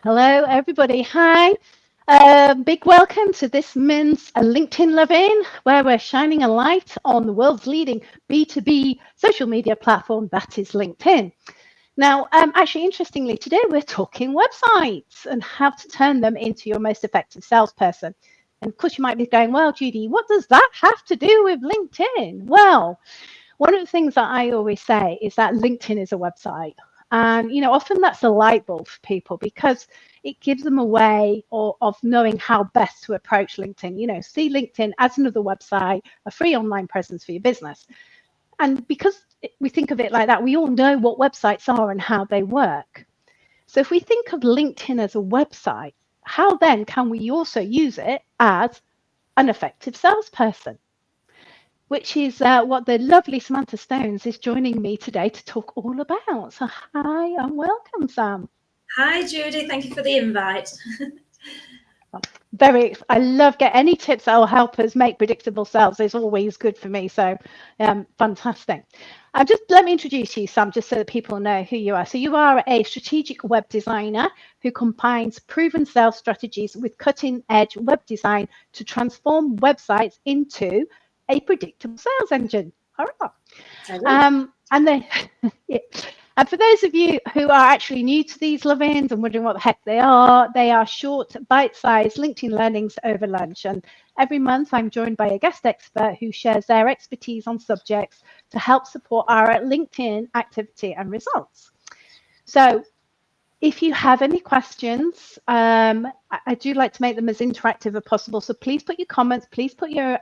Hello, everybody. Hi. Big welcome to this month's LinkedIn Love-In, where we're shining a light on the world's leading B2B social media platform, that is LinkedIn. Now, actually, interestingly, today we're talking websites and how to turn them into your most effective salesperson. And of course, you might be going, well, Judy, what does that have to do with LinkedIn? Well, one of the things that I always say is that LinkedIn is a website. And, often that's a light bulb for people because it gives them a way of knowing how best to approach LinkedIn. See LinkedIn as another website, a free online presence for your business. And because we think of it like that, we all know what websites are and how they work. So if we think of LinkedIn as a website, how then can we also use it as an effective salesperson? Which is what the lovely Samantha Stones is joining me today to talk all about. So hi and welcome, Sam. Hi, Judy. Thank you for the invite. I love getting any tips that will help us make predictable sales. It's always good for me. So fantastic. Just let me introduce you, Sam, just so that people know who you are. So you are a strategic web designer who combines proven sales strategies with cutting edge web design to transform websites into a predictable sales engine. Hurrah! And then, yeah. And for those of you who are actually new to these Love-Ins and wondering what the heck they are short, bite-sized LinkedIn learnings over lunch. And every month I'm joined by a guest expert who shares their expertise on subjects to help support our LinkedIn activity and results. So if you have any questions, I do like to make them as interactive as possible. So please put your comments, please put your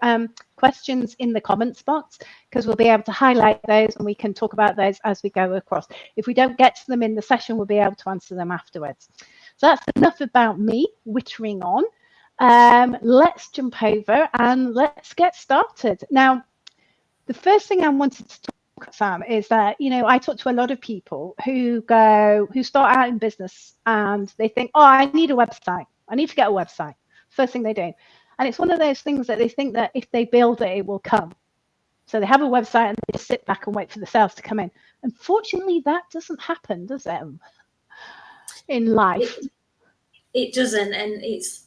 questions in the comments box, because we'll be able to highlight those and we can talk about those as we go across. If we don't get to them in the session, we'll be able to answer them afterwards. So that's enough about me wittering on. Let's jump over and let's get started. Now, the first thing I wanted to talk, Sam, is that, I talk to a lot of people who start out in business and they think, oh, I need a website. I need to get a website. First thing they do. And it's one of those things that they think that if they build it, it will come. So they have a website and they just sit back and wait for the sales to come in. Unfortunately, that doesn't happen, does it, in life? It doesn't, and it's.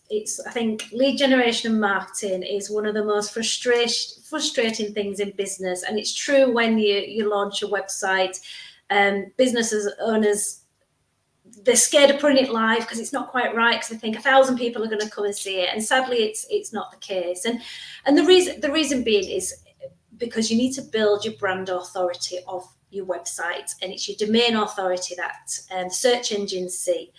I think lead generation and marketing is one of the most frustrating things in business, and it's true when you launch a website. Businesses owners, they're scared of putting it live because it's not quite right, because they think 1,000 people are going to come and see it, and sadly it's not the case. And the reason being is because you need to build your brand authority of your website, and it's your domain authority that search engines see.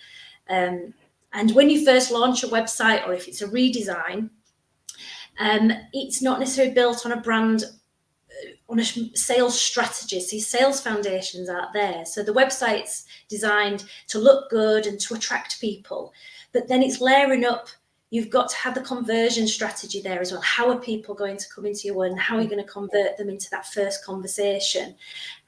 And when you first launch a website, or if it's a redesign, it's not necessarily built on a brand, on a sales strategy. So your sales foundations aren't there. So the website's designed to look good and to attract people, but then it's layering up. You've got to have the conversion strategy there as well. How are people going to come into your world, and how are you going to convert them into that first conversation?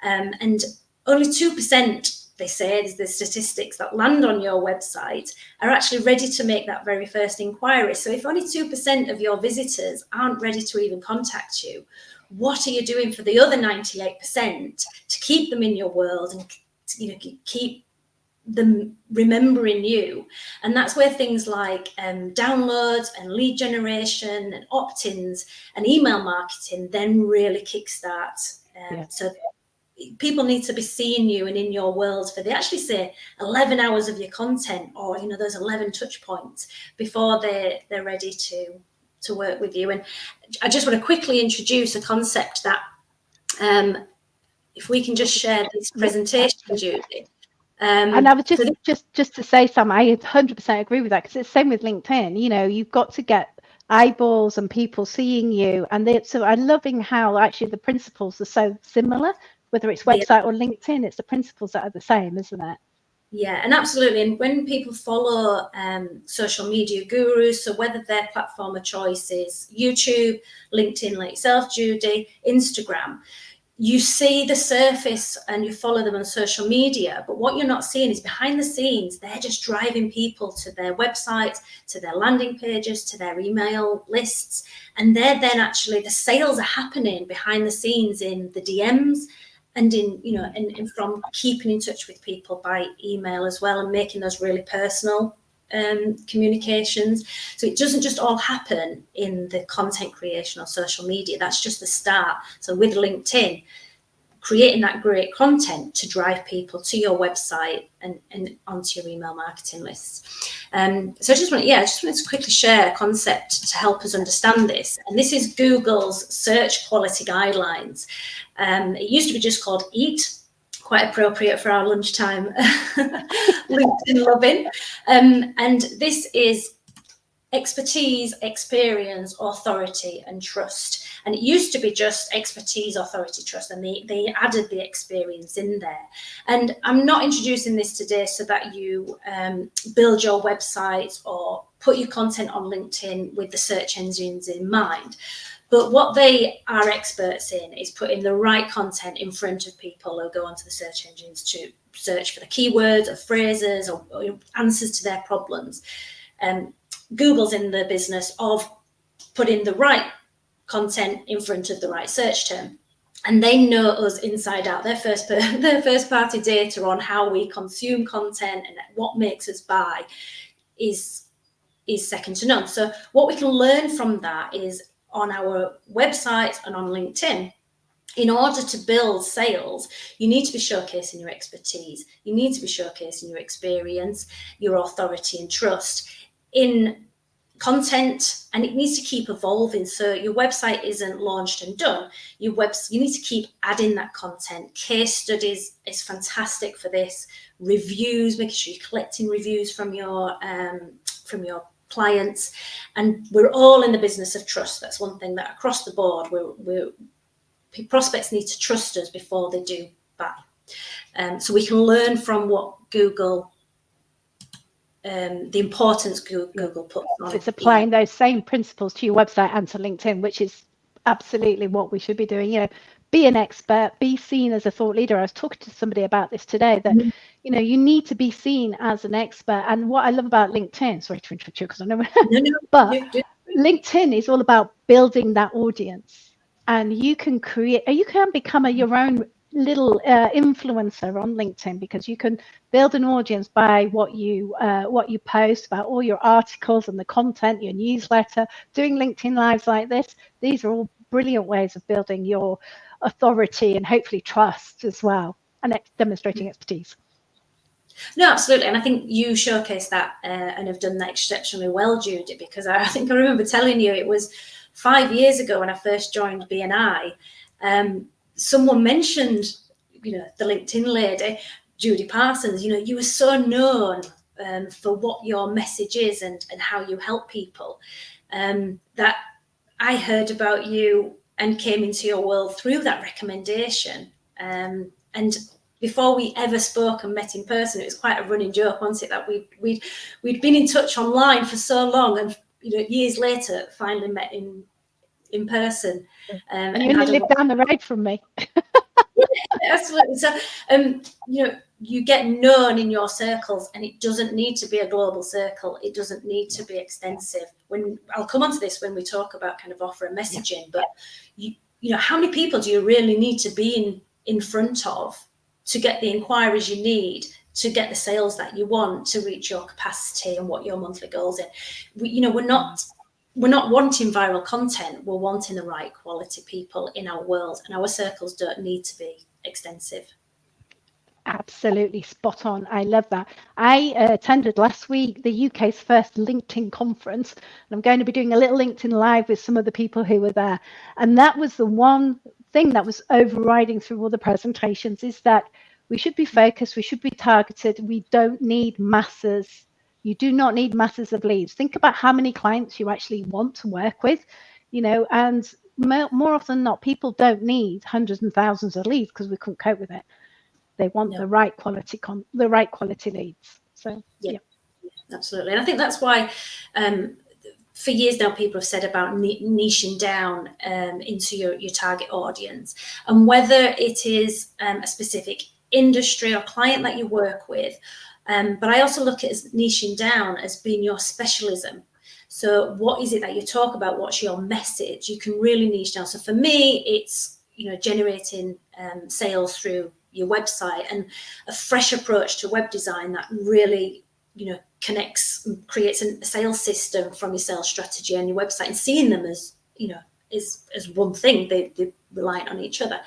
And only 2%, they say, the statistics that land on your website are actually ready to make that very first inquiry. So if only 2% of your visitors aren't ready to even contact you, what are you doing for the other 98% to keep them in your world and keep them remembering you? And that's where things like downloads and lead generation and opt-ins and email marketing then really kickstart. So people need to be seeing you and in your world for, they actually say, 11 hours of your content, or those 11 touch points before they're ready to work with you. And I just want to quickly introduce a concept that if we can just share this presentation, Judy. And I was just to say, Sam, I 100% agree with that, because it's the same with LinkedIn. You've got to get eyeballs and people seeing you, and so I'm loving how actually the principles are so similar. Whether it's website or LinkedIn, it's the principles that are the same, isn't it? Yeah, and absolutely. And when people follow social media gurus, so whether their platform of choice is YouTube, LinkedIn, like yourself, Judy, Instagram, you see the surface and you follow them on social media, but what you're not seeing is behind the scenes, they're just driving people to their websites, to their landing pages, to their email lists. And they're then actually, the sales are happening behind the scenes in the DMs and and from keeping in touch with people by email as well, and making those really personal communications. So it doesn't just all happen in the content creation or social media. That's just the start. So with LinkedIn, creating that great content to drive people to your website and onto your email marketing lists. So I just wanted to quickly share a concept to help us understand this. And this is Google's search quality guidelines. It used to be just called EAT, quite appropriate for our lunchtime LinkedIn loving. And this is expertise, experience, authority, and trust. And it used to be just expertise, authority, trust, and they added the experience in there. And I'm not introducing this today so that you build your website or put your content on LinkedIn with the search engines in mind. But what they are experts in is putting the right content in front of people who go onto the search engines to search for the keywords or phrases or answers to their problems. Google's in the business of putting the right content in front of the right search term, and they know us inside out. Their first party data on how we consume content and what makes us buy is second to none. So what we can learn from that is on our website and on LinkedIn. In order to build sales, you need to be showcasing your expertise. You need to be showcasing your experience, your authority and trust in content, and it needs to keep evolving. So your website isn't launched and done. You need to keep adding that content. Case studies is fantastic for this. Reviews, making sure you're collecting reviews from your clients. And we're all in the business of trust. That's one thing that across the board, prospects need to trust us before they do buy. So we can learn from what Google, the importance Google puts on. It's applying those same principles to your website and to LinkedIn, which is absolutely what we should be doing. Be an expert, be seen as a thought leader. I was talking to somebody about this today, that you need to be seen as an expert. And what I love about LinkedIn, sorry to interrupt you because I know, but LinkedIn is all about building that audience, and you can become your own little influencer on LinkedIn, because you can build an audience by what you post, about all your articles and the content, your newsletter, doing LinkedIn lives like this. These are all brilliant ways of building your authority and hopefully trust as well, and demonstrating expertise. No, absolutely. And I think you showcase that and have done that exceptionally well, Judy, because I think I remember telling you it was 5 years ago when I first joined BNI. Someone mentioned, the LinkedIn lady, Judy Parsons. You were so known for what your message is and how you help people, that I heard about you and came into your world through that recommendation. And before we ever spoke and met in person, it was quite a running joke, wasn't it, that we'd been in touch online for so long, and years later finally met in person. And you only live down the road from me. Yeah, absolutely. So, you get known in your circles, and it doesn't need to be a global circle. It doesn't need to be extensive. I'll come onto this when we talk about kind of offer and messaging, but how many people do you really need to be in front of to get the inquiries you need, to get the sales that you want, to reach your capacity and what your monthly goals are? We're not wanting viral content. We're wanting the right quality people in our world, and our circles don't need to be extensive. Absolutely spot on. I love that. I attended last week the UK's first LinkedIn conference, and I'm going to be doing a little LinkedIn live with some of the people who were there. And that was the one thing that was overriding through all the presentations, is that we should be focused, we should be targeted. We don't need masses. You do not need masses of leads. Think about how many clients you actually want to work with, and more often than not, people don't need hundreds and thousands of leads, because we couldn't cope with it. They want the right quality leads. So yeah, absolutely. And I think that's why for years now people have said about niching down into your target audience, and whether it is a specific industry or client that you work with. But I also look at as niching down as being your specialism. So what is it that you talk about? What's your message? You can really niche down. So for me, it's generating sales through your website, and a fresh approach to web design that really connects and creates a sales system from your sales strategy and your website, and seeing them as as one thing. They rely on each other.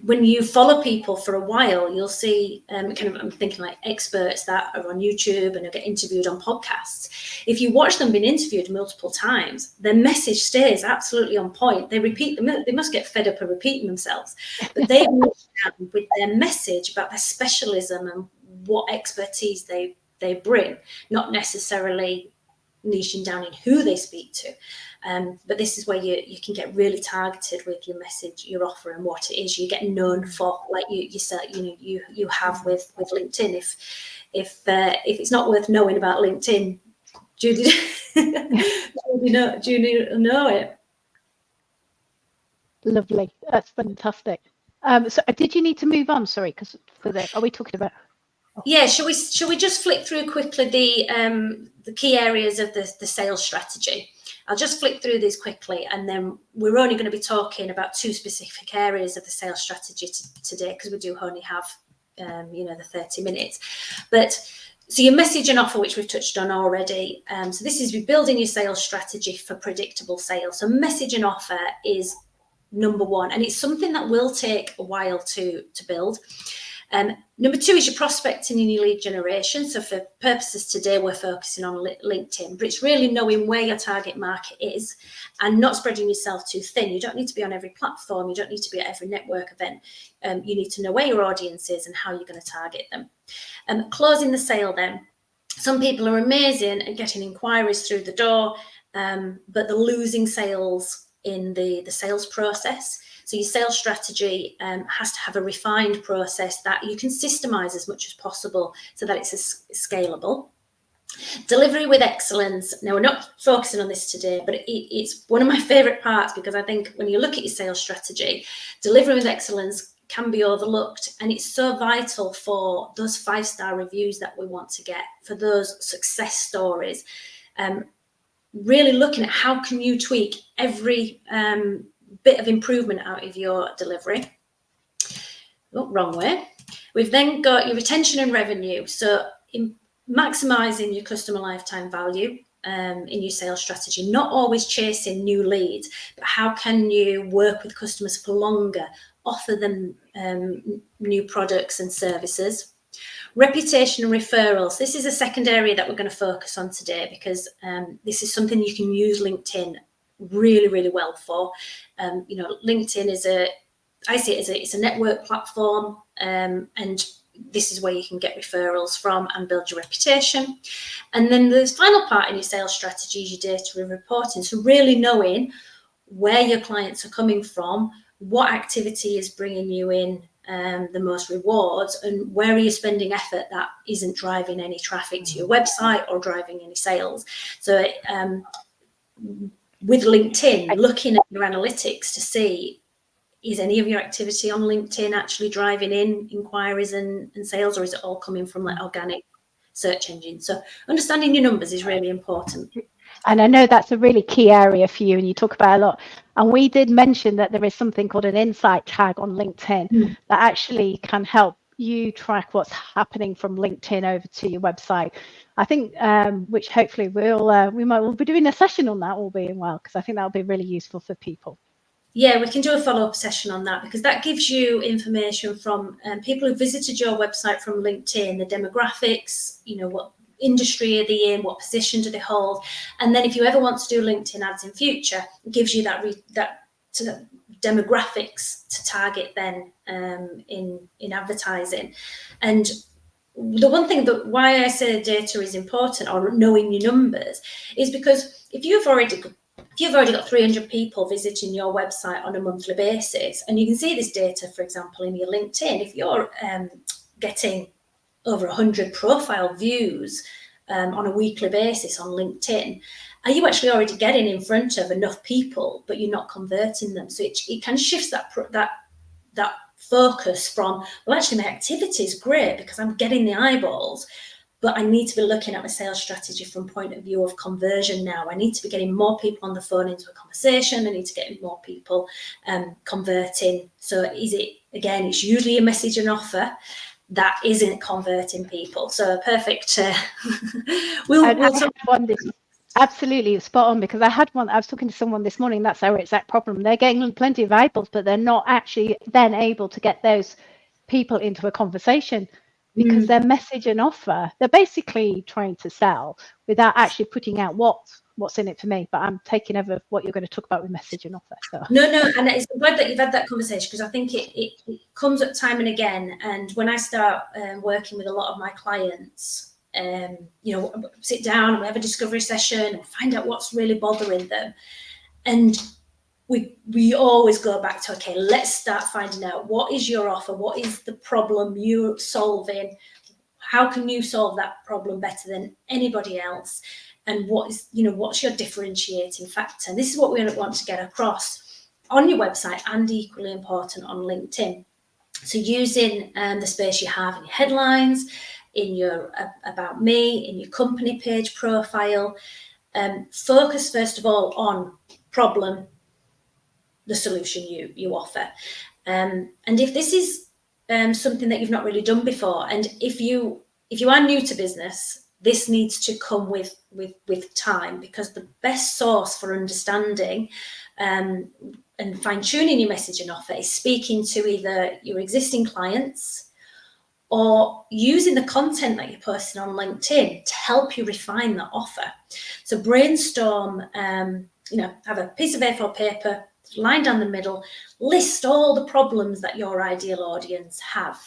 When you follow people for a while, you'll see I'm thinking like experts that are on YouTube and get interviewed on podcasts. If you watch them being interviewed multiple times, their message stays absolutely on point. They repeat them. They must get fed up of repeating themselves, but they understand with their message about their specialism and what expertise they bring, not necessarily niching down in who they speak to. But this is where you can get really targeted with your message, your offer, and what it is you get known for, like you have with LinkedIn. If it's not worth knowing about LinkedIn, Judy, do you know it? Lovely, that's fantastic. So did you need to move on? Sorry, because are we talking about? Yeah, shall we just flick through quickly the key areas of the sales strategy? I'll just flick through these quickly, and then we're only going to be talking about 2 specific areas of the sales strategy today, because we do only have the 30 minutes. But so your message and offer, which we've touched on already. So this is rebuilding your sales strategy for predictable sales. So message and offer is number 1, and it's something that will take a while to build. Number 2 is your prospecting and your lead generation. So for purposes today, we're focusing on LinkedIn, but it's really knowing where your target market is and not spreading yourself too thin. You don't need to be on every platform. You don't need to be at every network event. You need to know where your audience is and how you're going to target them. Closing the sale then. Some people are amazing at getting inquiries through the door, but they're losing sales in the sales process. So your sales strategy has to have a refined process that you can systemize as much as possible so that it's scalable. Delivery with excellence. Now, we're not focusing on this today, but it's one of my favorite parts, because I think when you look at your sales strategy, delivery with excellence can be overlooked, and it's so vital for those 5-star reviews that we want to get, for those success stories. Really looking at how can you tweak every bit of improvement out of your delivery. Oh, wrong way. We've then got your retention and revenue. So in maximizing your customer lifetime value in your sales strategy, not always chasing new leads, but how can you work with customers for longer, offer them new products and services. Reputation and referrals. This is a second area that we're going to focus on today, because this is something you can use LinkedIn really, really well for. LinkedIn I see it as it's a network platform, and this is where you can get referrals from and build your reputation. And then the final part in your sales strategy is your data and reporting. So really knowing where your clients are coming from, what activity is bringing you in the most rewards, and where are you spending effort that isn't driving any traffic to your website or driving any sales. So with LinkedIn, looking at your analytics to see, is any of your activity on LinkedIn actually driving in inquiries and sales, or is it all coming from like organic search engines? So understanding your numbers is really important. And I know that's a really key area for you, and you talk about a lot. And we did mention that there is something called an insight tag on LinkedIn that actually can help you track what's happening from LinkedIn over to your website. I think, which hopefully we'll be doing a session on that, all being well, because I think that'll be really useful for people. Yeah, we can do a follow-up session on that, because that gives you information from people who visited your website from LinkedIn, the demographics, what industry are they in, what position do they hold, and then if you ever want to do LinkedIn ads in future, it gives you that demographics to target then in advertising. And the one thing that why I say data is important, or knowing your numbers, is because if you've already got 300 people visiting your website on a monthly basis, and you can see this data, for example, in your LinkedIn, if you're getting over 100 profile views on a weekly basis on LinkedIn, are you actually already getting in front of enough people, but you're not converting them? So it can shift that focus from, well, actually my activity is great because I'm getting the eyeballs, but I need to be looking at my sales strategy from point of view of conversion now. I need to be getting more people on the phone into a conversation. I need to get more people converting. So is it, again, it's usually a message and offer that isn't converting people. So perfect. We'll had one this, absolutely spot on, because I was talking to someone this morning, that's our exact problem. They're getting plenty of eyeballs, but they're not actually then able to get those people into a conversation, because their message and offer, they're basically trying to sell without actually putting out what's in it for me. But I'm taking over what you're going to talk about with message and offer. So. No, and it's glad that you've had that conversation, because I think it comes up time and again. And when I start working with a lot of my clients, sit down and we have a discovery session and find out what's really bothering them. And we always go back to, okay, let's start finding out, what is your offer? What is the problem you're solving? How can you solve that problem better than anybody else? And what's your differentiating factor? And this is what we want to get across on your website, and equally important on LinkedIn. So using the space you have in your headlines, in your about me, in your company page profile, focus first of all on problem, the solution you offer. And if this is something that you've not really done before, and if you are new to business, this needs to come with time, because the best source for understanding and fine-tuning your message and offer is speaking to either your existing clients or using the content that you're posting on LinkedIn to help you refine that offer. So brainstorm, have a piece of A4 paper, line down the middle, list all the problems that your ideal audience have.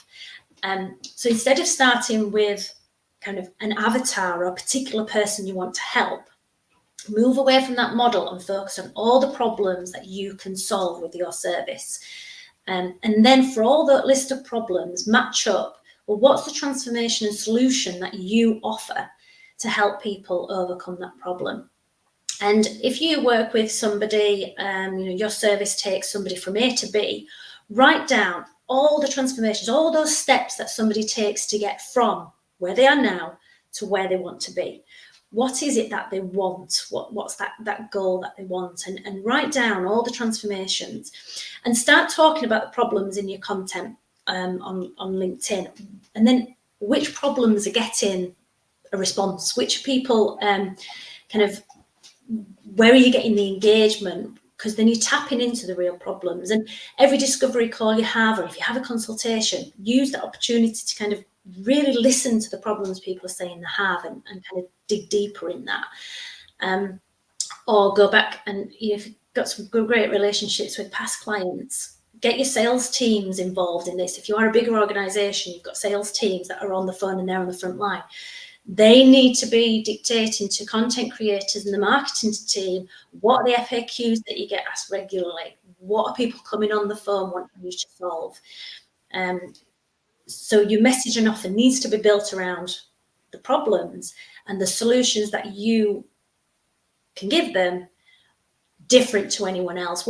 So instead of starting with kind of an avatar or a particular person you want to help, move away from that model and focus on all the problems that you can solve with your service. And then for all that list of problems, match up, well, what's the transformation and solution that you offer to help people overcome that problem? And if you work with somebody, your service takes somebody from A to B, write down all the transformations, all those steps that somebody takes to get from where they are now to where they want to be. What is it that they want? What's that goal that they want? And write down all the transformations and start talking about the problems in your content on LinkedIn. And then which problems are getting a response? Which people where are you getting the engagement? Because then you're tapping into the real problems. And every discovery call you have, or if you have a consultation, use that opportunity to kind of really listen to the problems people are saying they have, and kind of dig deeper in that. Or go back and, if you've got some great relationships with past clients, get your sales teams involved in this. If you are a bigger organization, you've got sales teams that are on the phone and they're on the front line. They need to be dictating to content creators and the marketing team, what are the FAQs that you get asked regularly? What are people coming on the phone wanting you to solve? So your message and offer needs to be built around the problems and the solutions that you can give them, different to anyone else.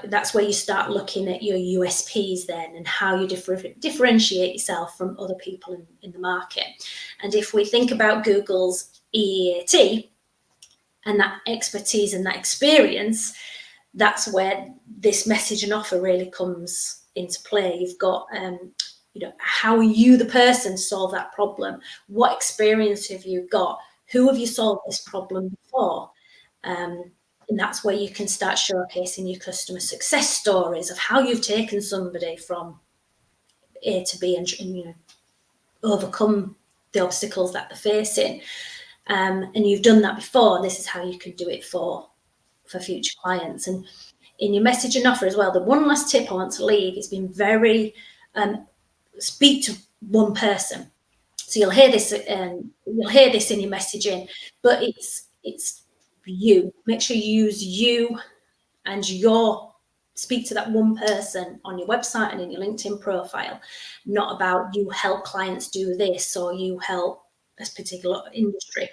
That's where you start looking at your USPs then, and how you differentiate yourself from other people in the market. And if we think about Google's EAT and that expertise and that experience, that's where this message and offer really comes into play. You've got how are you the person to solve that problem? What experience have you got? Who have you solved this problem before? And that's where you can start showcasing your customer success stories of how you've taken somebody from A to B and overcome the obstacles that they're facing. And you've done that before, and this is how you can do it for future clients. And in your message and offer as well, the one last tip I want to leave is being very speak to one person. So you'll hear this in your messaging, but it's you. Make sure you use you and speak to that one person on your website and in your LinkedIn profile, not about you help clients do this or you help this particular industry.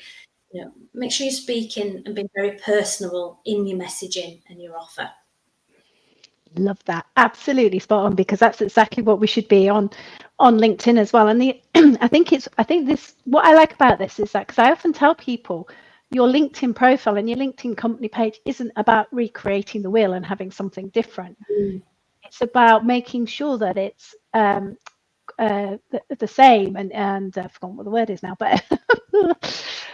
Make sure you're speaking and being very personable in your messaging and your offer. Love that. Absolutely spot on, because that's exactly what we should be on LinkedIn as well. And the I think this, what I like about this is that, because I often tell people your LinkedIn profile and your LinkedIn company page isn't about recreating the wheel and having something different. It's about making sure that it's the same, and I've forgotten what the word is now, but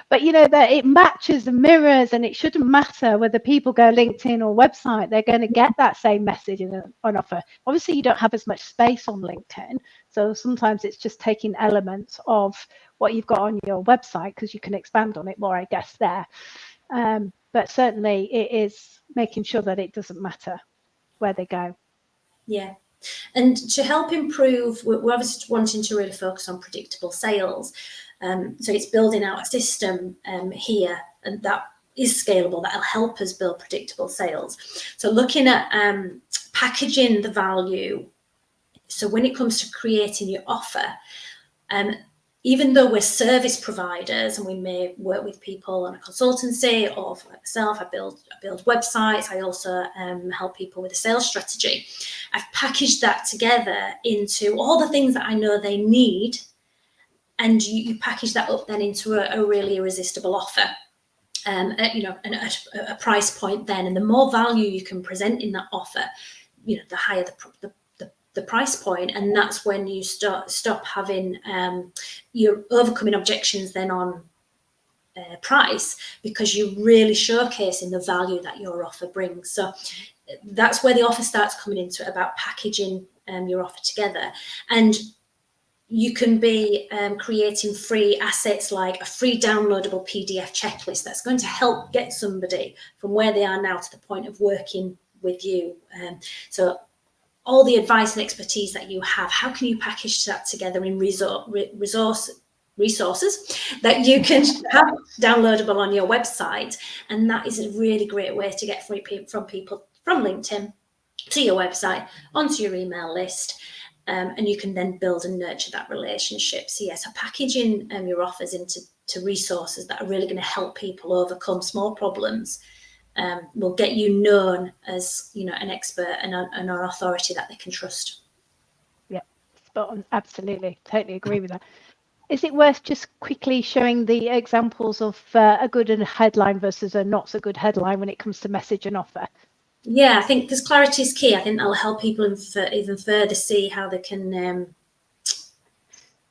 but you know, that it matches and mirrors, and it shouldn't matter whether people go LinkedIn or website, they're going to get that same message and an offer. Obviously you don't have as much space on LinkedIn, so sometimes it's just taking elements of what you've got on your website, because you can expand on it more, I guess, there. But certainly it is making sure that it doesn't matter where they go. Yeah. And to help improve, we're obviously wanting to really focus on predictable sales. So it's building out a system here, and that is scalable, that'll help us build predictable sales. So looking at packaging the value. So when it comes to creating your offer, even though we're service providers and we may work with people on a consultancy, or for myself, I build websites, I also help people with a sales strategy. I've packaged that together into all the things that I know they need, and you package that up then into a really irresistible offer. At, you know, at a price point then, and the more value you can present in that offer, you know, the higher the price point, and that's when you stop having you're overcoming objections then on price, because you're really showcasing the value that your offer brings. So that's where the offer starts coming into it, about packaging your offer together. And you can be creating free assets, like a free downloadable PDF checklist that's going to help get somebody from where they are now to the point of working with you. So all the advice and expertise that you have, how can you package that together in resources that you can have downloadable on your website? And that is a really great way to get from people from LinkedIn to your website, onto your email list. And you can then build and nurture that relationship. So so packaging your offers into resources that are really going to help people overcome small problems will get you known as, you know, an expert and an authority that they can trust. Yeah, spot on. Absolutely, totally agree with that. Is it worth just quickly showing the examples of a good headline versus a not so good headline when it comes to message and offer? Yeah, I think because clarity is key. I think that'll help people even further see how they can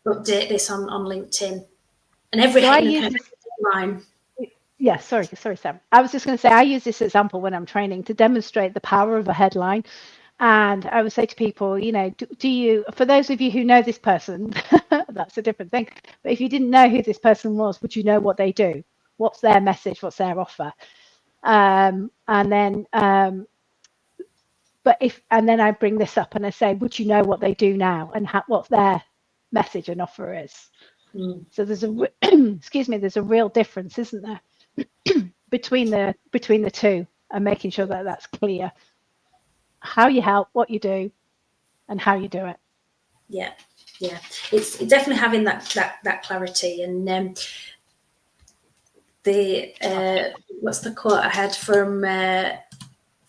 update this on LinkedIn. And every headline. Yeah, sorry, Sam. I was just going to say, I use this example when I'm training to demonstrate the power of a headline. And I would say to people, you know, do you, for those of you who know this person, that's a different thing. But if you didn't know who this person was, would you know what they do? What's their message? What's their offer? And then I bring this up and I say, would you know what they do now and what their message and offer is? So there's there's a real difference, isn't there, between the two, and making sure that that's clear. How you help, what you do, and how you do it. Yeah, it's definitely having that clarity. And what's the quote I had from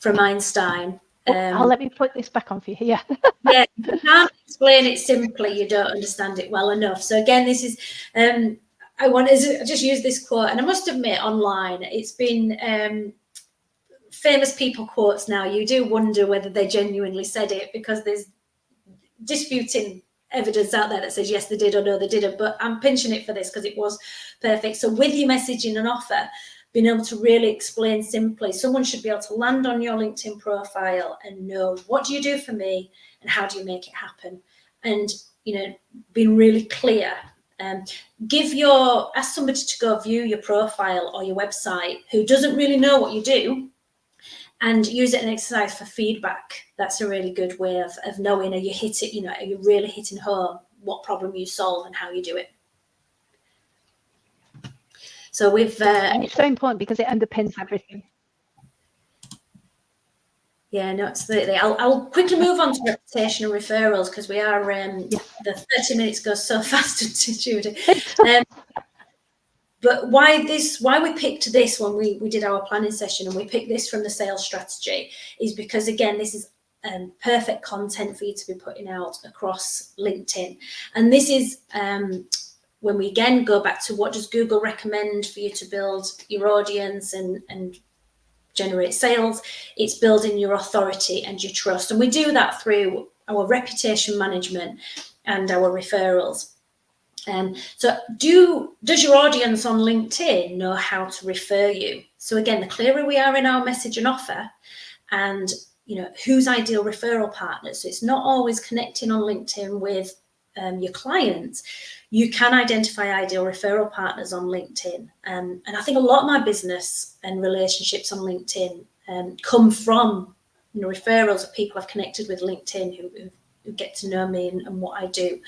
Einstein? Let me put this back on for you. Yeah. Yeah, you can't explain it simply, you don't understand it well enough. So again, this is I wanted to just use this quote, and I must admit, online it's been famous people quotes now. You do wonder whether they genuinely said it, because there's disputing evidence out there that says yes they did or no they didn't, but I'm pinching it for this because it was perfect. So with your messaging and offer, being able to really explain simply, someone should be able to land on your LinkedIn profile and know, what do you do for me and how do you make it happen? And, you know, being really clear. Ask somebody to go view your profile or your website who doesn't really know what you do, and use it as an exercise for feedback. That's a really good way of knowing, are you really hitting home what problem you solve and how you do it. So and it's so important because it underpins everything. Yeah, no, absolutely. I'll quickly move on to reputation and referrals, because we are the 30 minutes goes so fast, Judy. But why we picked this when we did our planning session, and we picked this from the sales strategy, is because, again, this is perfect content for you to be putting out across LinkedIn. And this is when we again go back to what does Google recommend for you to build your audience and generate sales. It's building your authority and your trust. And we do that through our reputation management and our referrals. So does your audience on LinkedIn know how to refer you? So again, the clearer we are in our message and offer, and who's ideal referral partners. So it's not always connecting on LinkedIn with your clients. You can identify ideal referral partners on LinkedIn. And I think a lot of my business and relationships on LinkedIn come from referrals of people I've connected with LinkedIn who get to know me and what I do.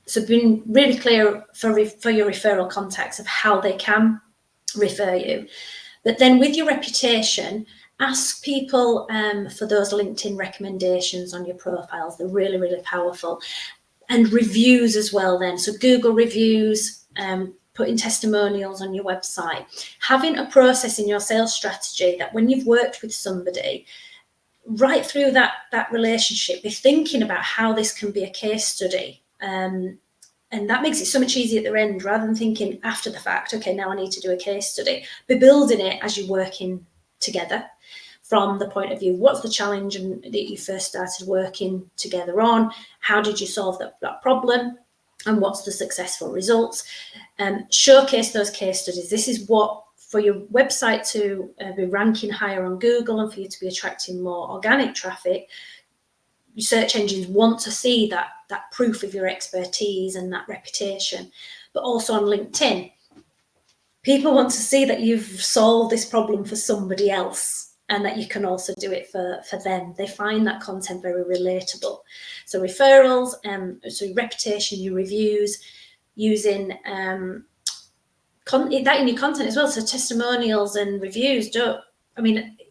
So being really clear for your referral contacts of how they can refer you. But then with your reputation, ask people for those LinkedIn recommendations on your profiles. They're really, really powerful. And reviews as well then. So Google reviews, putting testimonials on your website. Having a process in your sales strategy that when you've worked with somebody, right through that relationship, be thinking about how this can be a case study. And that makes it so much easier at the end, rather than thinking after the fact, okay, now I need to do a case study. Be building it as you're working together from the point of view, what's the challenge that you first started working together on? How did you solve that problem? And what's the successful results? Showcase those case studies. This is what, for your website to be ranking higher on Google and for you to be attracting more organic traffic, your search engines want to see that proof of your expertise and that reputation. But also on LinkedIn, people want to see that you've solved this problem for somebody else and that you can also do it for them. They find that content very relatable. So referrals, so your reputation, your reviews, using that in your content as well. So testimonials and reviews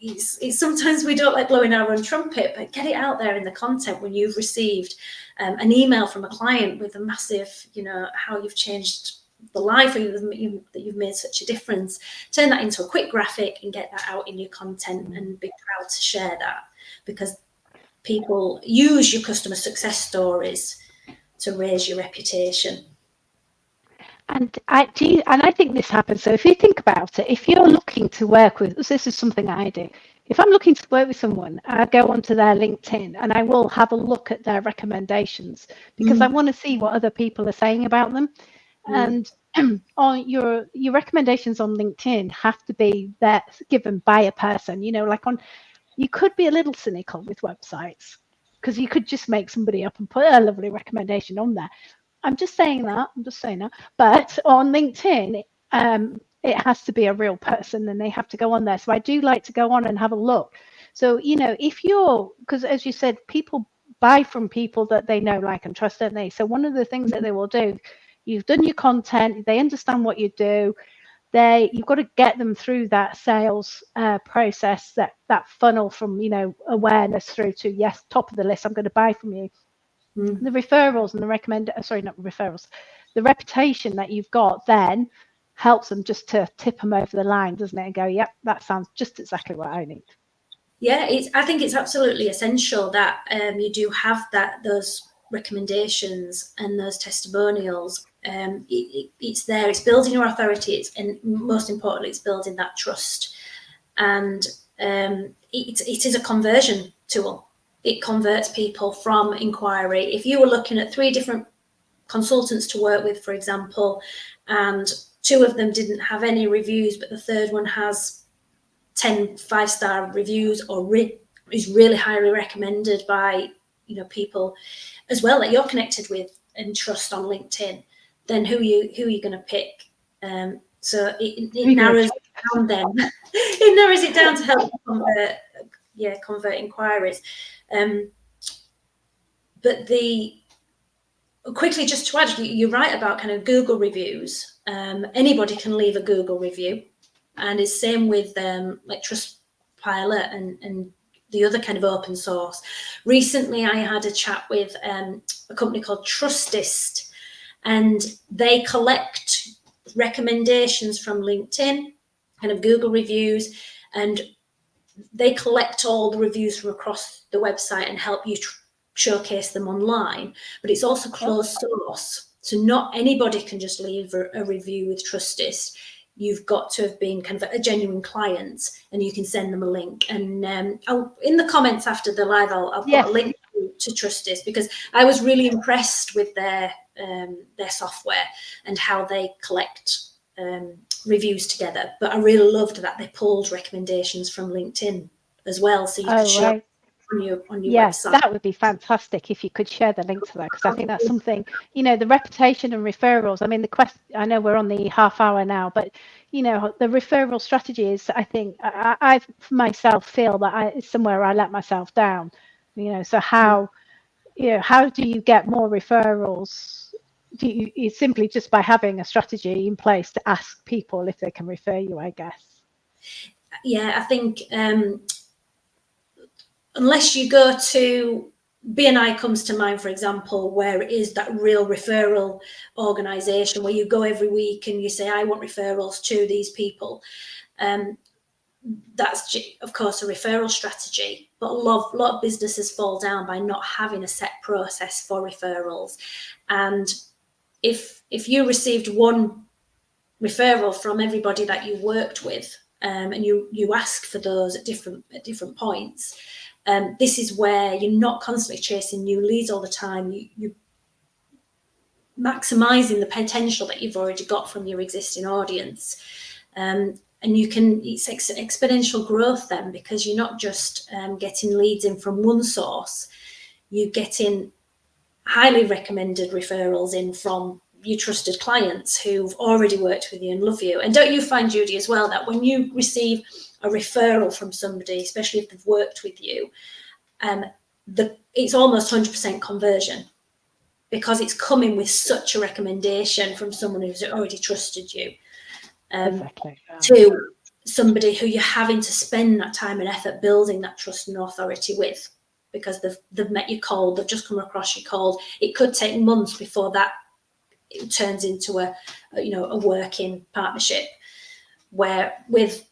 it's sometimes we don't like blowing our own trumpet, but get it out there in the content when you've received an email from a client with a massive, how you've changed the life, or that you've made such a difference. Turn that into a quick graphic and get that out in your content, and be proud to share that, because people use your customer success stories to raise your reputation. And I think this happens. So if you think about it, if you're looking to work with, this is something I do. If I'm looking to work with someone, I go onto their LinkedIn and I will have a look at their recommendations, because I want to see what other people are saying about them. And on your recommendations on LinkedIn have to be given by a person. You could be a little cynical with websites, because you could just make somebody up and put a lovely recommendation on there. I'm just saying that. But on LinkedIn, it has to be a real person, and they have to go on there. So I do like to go on and have a look. So, because as you said, people buy from people that they know, like, and trust, don't they? So one of the things that they will do, you've done your content, they understand what you do. You've got to get them through that sales process, that funnel from, awareness through to, yes, top of the list, I'm going to buy from you. The referrals and the reputation that you've got then helps them just to tip them over the line, doesn't it? And go, yep, that sounds just exactly what I need. Yeah, I think it's absolutely essential that you do have those recommendations and those testimonials. It's there. It's building your authority. And most importantly, it's building that trust. And it is a conversion tool. It converts people from inquiry. If you were looking at 3 different consultants to work with, for example, and 2 of them didn't have any reviews, but the third one has 10 5-star reviews, or is really highly recommended by people as well that you're connected with and trust on LinkedIn, then who are you going to pick? So it narrows it down. Then it narrows it down to help convert inquiries. But quickly, just to add, you're right about kind of Google reviews. Anybody can leave a Google review, and it's same with like Trustpilot and the other kind of open source. Recently, I had a chat with a company called Trustist, and they collect recommendations from LinkedIn, kind of Google reviews, and they collect all the reviews from across the website and help you showcase them online, but it's also closed source. So not anybody can just leave a review with Trustist. You've got to have been kind of a genuine client, and you can send them a link. And in the comments after the live, I'll put a link to Trustist, because I was really impressed with their software and how they collect reviews together. But I really loved that they pulled recommendations from LinkedIn as well, so you could show on your website. That would be fantastic if you could share the link to that, because I think that's something, the reputation and referrals. I mean, I know we're on the half hour now, but the referral strategy is, I think, I myself feel that it's somewhere I let myself down. So how do you get more referrals? It's simply just by having a strategy in place to ask people if they can refer you, I guess. Yeah, I think unless you go to BNI comes to mind, for example, where it is that real referral organisation where you go every week and you say, I want referrals to these people. That's, of course, a referral strategy, but a lot of businesses fall down by not having a set process for referrals. And if you received one referral from everybody that you worked with, and you ask for those at different points, this is where you're not constantly chasing new leads all the time. You maximizing the potential that you've already got from your existing audience, and it's exponential growth then, because you're not just getting leads in from one source, you're getting highly recommended referrals in from your trusted clients who've already worked with you and love you. And don't you find, Judy, as well, that when you receive a referral from somebody, especially if they've worked with you, it's almost 100% conversion, because it's coming with such a recommendation from someone who's already trusted you, to somebody who you're having to spend that time and effort building that trust and authority with, because they've met you cold, they've just come across you cold. It could take months before that it turns into a working partnership, where with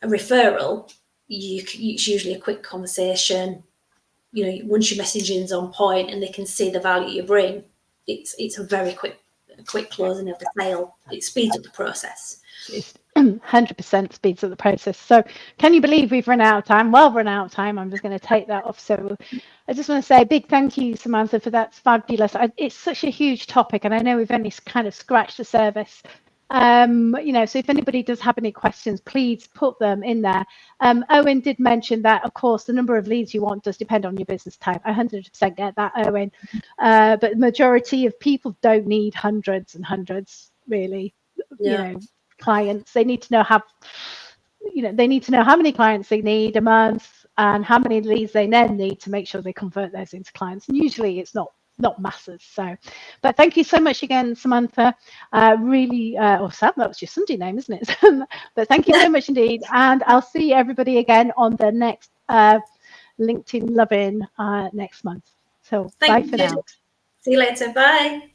a referral, it's usually a quick conversation. Once your messaging's on point and they can see the value you bring, it's a very quick closing of the sale. It speeds up the process. It's 100% speeds up the process. So can you believe we've run out of time? Well, run out of time. I'm just going to take that off. So I just want to say a big thank you, Samantha, for that. Fabulous. It's such a huge topic, and I know we've only kind of scratched the surface. So if anybody does have any questions, please put them in there. Owen did mention that, of course, the number of leads you want does depend on your business type. I 100% get that, Owen. But the majority of people don't need hundreds and hundreds, really. Clients. They need to know how many clients they need a month and how many leads they then need to make sure they convert those into clients. And usually it's not masses. So, but thank you so much again, Samantha. Sam, that was your Sunday name, isn't it? But thank you so much indeed. And I'll see everybody again on the next LinkedIn Lovin' next month. So bye for now. See you later. Bye.